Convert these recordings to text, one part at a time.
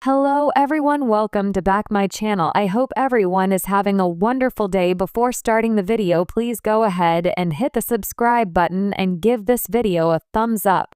Hello everyone, welcome to back my channel. I hope everyone is having a wonderful day. Before starting the video, please go ahead and hit the subscribe button and give this video a thumbs up.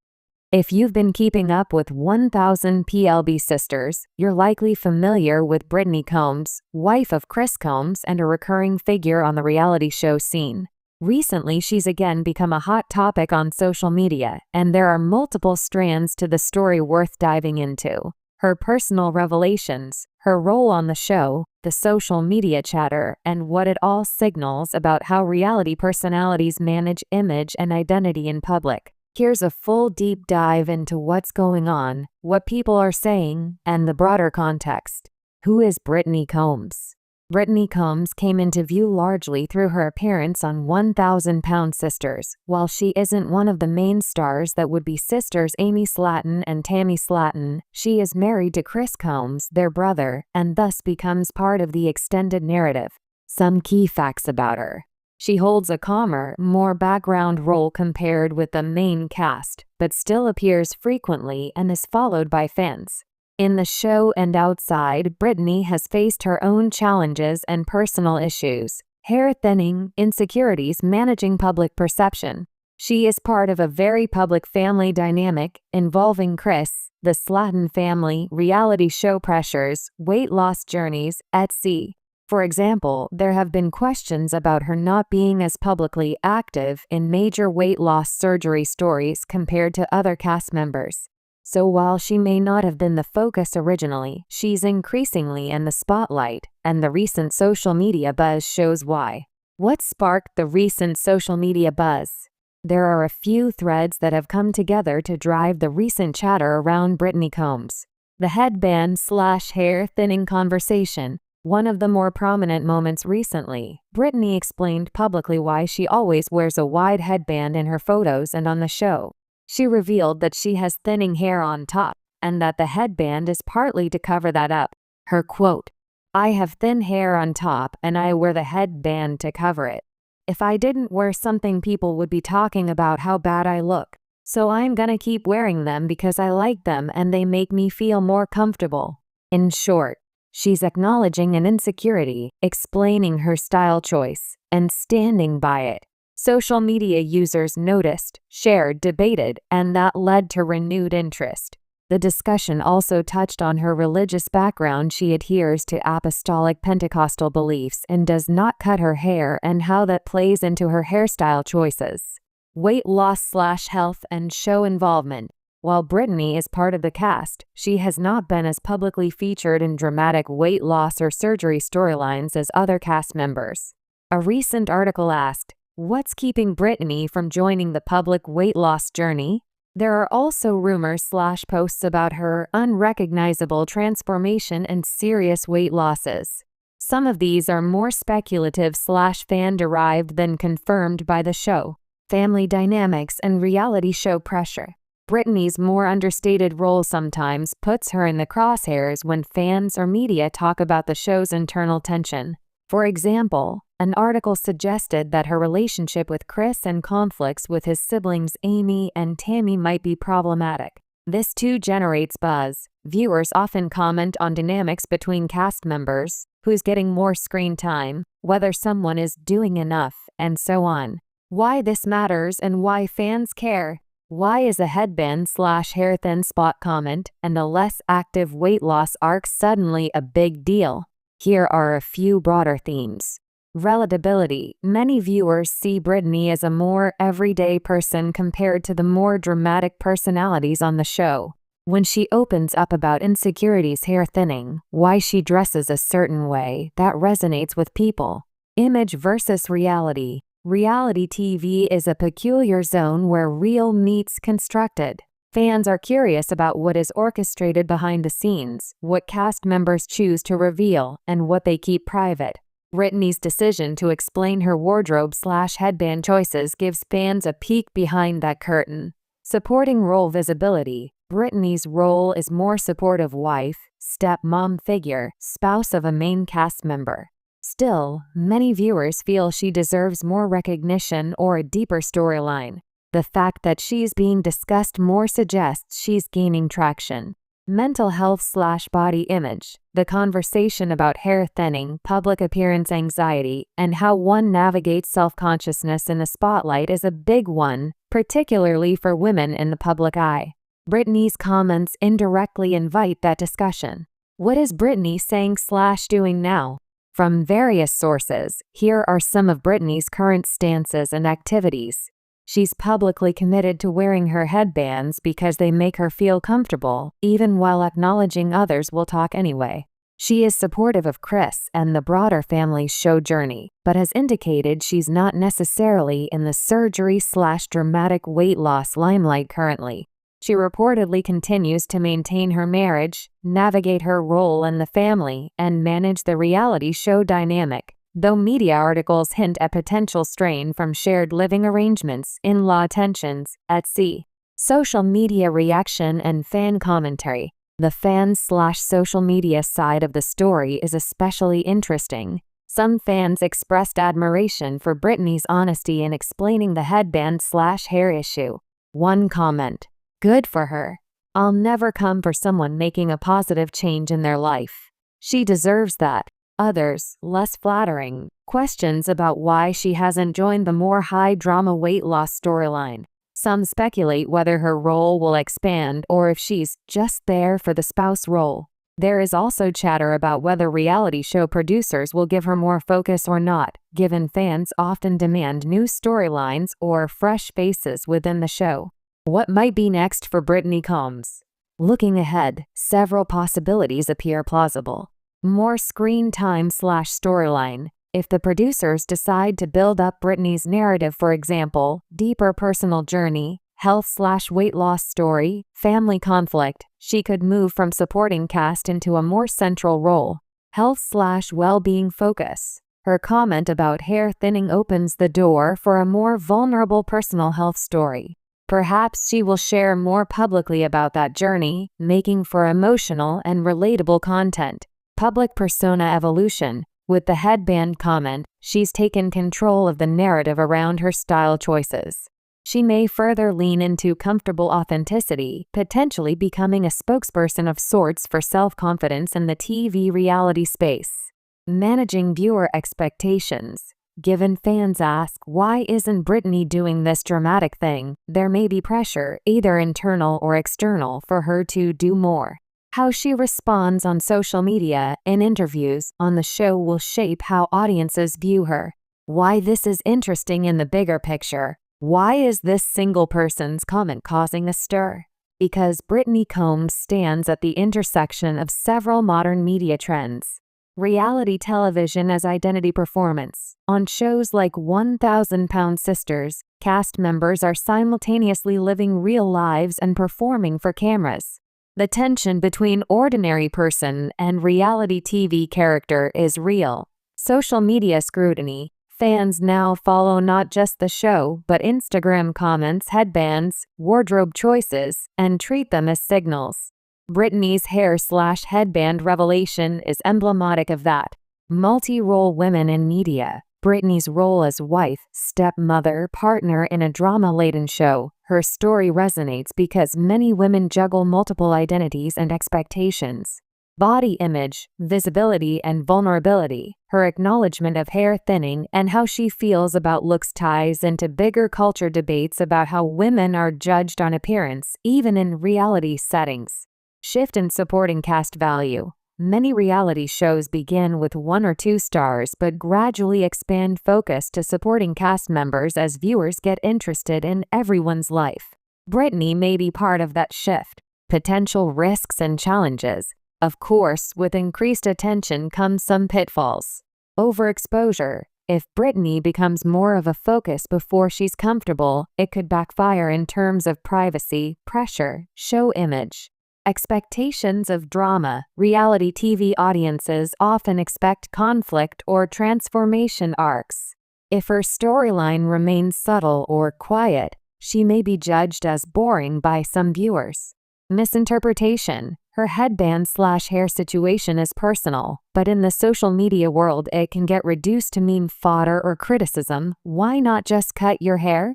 If you've been keeping up with 1000 PLB Sisters, you're likely familiar with Brittany Combs, wife of Chris Combs and a recurring figure on the reality show scene. Recently, she's again become a hot topic on social media, and there are multiple strands to the story worth diving into. Her personal revelations, her role on the show, the social media chatter, and what it all signals about how reality personalities manage image and identity in public. Here's a full deep dive into what's going on, what people are saying, and the broader context. Who is Brittany Combs? Brittany Combs came into view largely through her appearance on 1000 Sisters. While she isn't one of the main stars that would be sisters Amy Slatton and Tammy Slatton, she is married to Chris Combs, their brother, and thus becomes part of the extended narrative. Some key facts about her. She holds a calmer, more background role compared with the main cast, but still appears frequently and is followed by fans. In the show and outside, Brittany has faced her own challenges and personal issues: hair thinning, insecurities, managing public perception. She is part of a very public family dynamic involving Chris, the Slatton family, reality show pressures, weight loss journeys, etc. For example, there have been questions about her not being as publicly active in major weight loss surgery stories compared to other cast members. So while she may not have been the focus originally, she's increasingly in the spotlight, and the recent social media buzz shows why. What sparked the recent social media buzz? There are a few threads that have come together to drive the recent chatter around Brittany Combs. The headband/hair thinning conversation. One of the more prominent moments recently, Brittany explained publicly why she always wears a wide headband in her photos and on the show. She revealed that she has thinning hair on top, and that the headband is partly to cover that up. Her quote, "I have thin hair on top and I wear the headband to cover it. If I didn't wear something, people would be talking about how bad I look. So I'm gonna keep wearing them because I like them and they make me feel more comfortable." In short, she's acknowledging an insecurity, explaining her style choice, and standing by it. Social media users noticed, shared, debated, and that led to renewed interest. The discussion also touched on her religious background. She adheres to apostolic Pentecostal beliefs and does not cut her hair, and how that plays into her hairstyle choices. Weight loss/health and show involvement. While Brittany is part of the cast, she has not been as publicly featured in dramatic weight loss or surgery storylines as other cast members. A recent article asked, "What's keeping Brittany from joining the public weight loss journey?" There are also rumors/posts about her unrecognizable transformation and serious weight losses. Some of these are more speculative/fan-derived than confirmed by the show. Family dynamics and reality show pressure. Brittany's more understated role sometimes puts her in the crosshairs when fans or media talk about the show's internal tension. For example, an article suggested that her relationship with Chris and conflicts with his siblings Amy and Tammy might be problematic. This too generates buzz. Viewers often comment on dynamics between cast members, who's getting more screen time, whether someone is doing enough, and so on. Why this matters and why fans care. Why is a headband/hair thin spot comment and a less active weight loss arc suddenly a big deal? Here are a few broader themes. Relatability. Many viewers see Brittany as a more everyday person compared to the more dramatic personalities on the show. When she opens up about insecurities, hair thinning, why she dresses a certain way, that resonates with people. Image versus reality. Reality TV is a peculiar zone where real meets constructed. Fans are curious about what is orchestrated behind the scenes, what cast members choose to reveal, and what they keep private. Brittany's decision to explain her wardrobe/headband choices gives fans a peek behind that curtain. Supporting role visibility. Brittany's role is more supportive wife, stepmom figure, spouse of a main cast member. Still, many viewers feel she deserves more recognition or a deeper storyline. The fact that she's being discussed more suggests she's gaining traction. Mental health/body image. The conversation about hair thinning, public appearance anxiety, and how one navigates self-consciousness in the spotlight is a big one, particularly for women in the public eye. Brittany's comments indirectly invite that discussion. What is Brittany saying/doing now? From various sources, here are some of Brittany's current stances and activities. She's publicly committed to wearing her headbands because they make her feel comfortable, even while acknowledging others will talk anyway. She is supportive of Chris and the broader family's show journey, but has indicated she's not necessarily in the surgery/dramatic weight loss limelight currently. She reportedly continues to maintain her marriage, navigate her role in the family, and manage the reality show dynamic, though media articles hint at potential strain from shared living arrangements, in-law tensions, etc. Social media reaction and fan commentary. The fans/social media side of the story is especially interesting. Some fans expressed admiration for Brittany's honesty in explaining the headband/hair issue. One comment: "Good for her. I'll never come for someone making a positive change in their life. She deserves that." Others, less flattering, questions about why she hasn't joined the more high-drama weight loss storyline. Some speculate whether her role will expand or if she's just there for the spouse role. There is also chatter about whether reality show producers will give her more focus or not, given fans often demand new storylines or fresh faces within the show. What might be next for Brittany Combs? Looking ahead, several possibilities appear plausible. More screen time/storyline. If the producers decide to build up Brittany's narrative, for example, deeper personal journey, health/weight loss story, family conflict, she could move from supporting cast into a more central role. Health/well-being focus. Her comment about hair thinning opens the door for a more vulnerable personal health story. Perhaps she will share more publicly about that journey, making for emotional and relatable content. Public persona evolution. With the headband comment, she's taken control of the narrative around her style choices. She may further lean into comfortable authenticity, potentially becoming a spokesperson of sorts for self-confidence in the TV reality space. Managing viewer expectations. Given fans ask, why isn't Brittany doing this dramatic thing, there may be pressure, either internal or external, for her to do more. How she responds on social media and interviews on the show will shape how audiences view her. Why this is interesting in the bigger picture. Why is this single person's comment causing a stir? Because Brittany Combs stands at the intersection of several modern media trends. Reality television as identity performance. On shows like 1,000-Pound Sisters, cast members are simultaneously living real lives and performing for cameras. The tension between ordinary person and reality TV character is real. Social media scrutiny. Fans now follow not just the show, but Instagram comments, headbands, wardrobe choices, and treat them as signals. Brittany's hair/headband revelation is emblematic of that. Multi-role women in media. Brittany's role as wife, stepmother, partner in a drama-laden show. Her story resonates because many women juggle multiple identities and expectations. Body image, visibility, and vulnerability. Her acknowledgement of hair thinning and how she feels about looks ties into bigger culture debates about how women are judged on appearance, even in reality settings. Shift in supporting cast value. Many reality shows begin with 1 or 2 stars but gradually expand focus to supporting cast members as viewers get interested in everyone's life. Brittany may be part of that shift. Potential risks and challenges. Of course, with increased attention comes some pitfalls. Overexposure. If Brittany becomes more of a focus before she's comfortable, it could backfire in terms of privacy, pressure, show image. Expectations of drama. Reality TV audiences often expect conflict or transformation arcs. If her storyline remains subtle or quiet, she may be judged as boring by some viewers. Misinterpretation. Her headband/hair situation is personal, but in the social media world it can get reduced to meme fodder or criticism. Why not just cut your hair?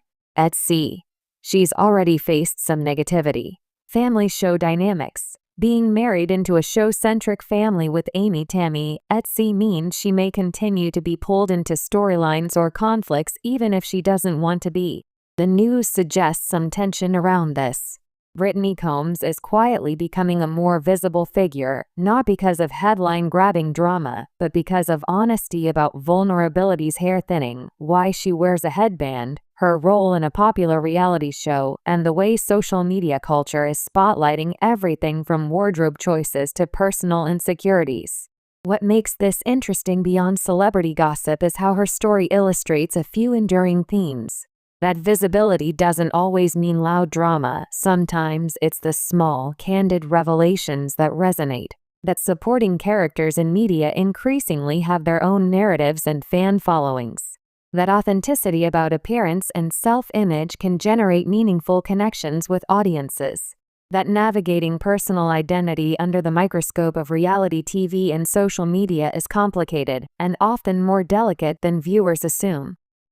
She's already faced some negativity. Family show dynamics. Being married into a show-centric family with Amy Tammy Etsy means she may continue to be pulled into storylines or conflicts even if she doesn't want to be. The news suggests some tension around this. Brittany Combs is quietly becoming a more visible figure, not because of headline-grabbing drama, but because of honesty about vulnerabilities, hair thinning, why she wears a headband, her role in a popular reality show, and the way social media culture is spotlighting everything from wardrobe choices to personal insecurities. What makes this interesting beyond celebrity gossip is how her story illustrates a few enduring themes. That visibility doesn't always mean loud drama. Sometimes it's the small, candid revelations that resonate. That supporting characters in media increasingly have their own narratives and fan followings. That authenticity about appearance and self-image can generate meaningful connections with audiences. That navigating personal identity under the microscope of reality TV and social media is complicated and often more delicate than viewers assume.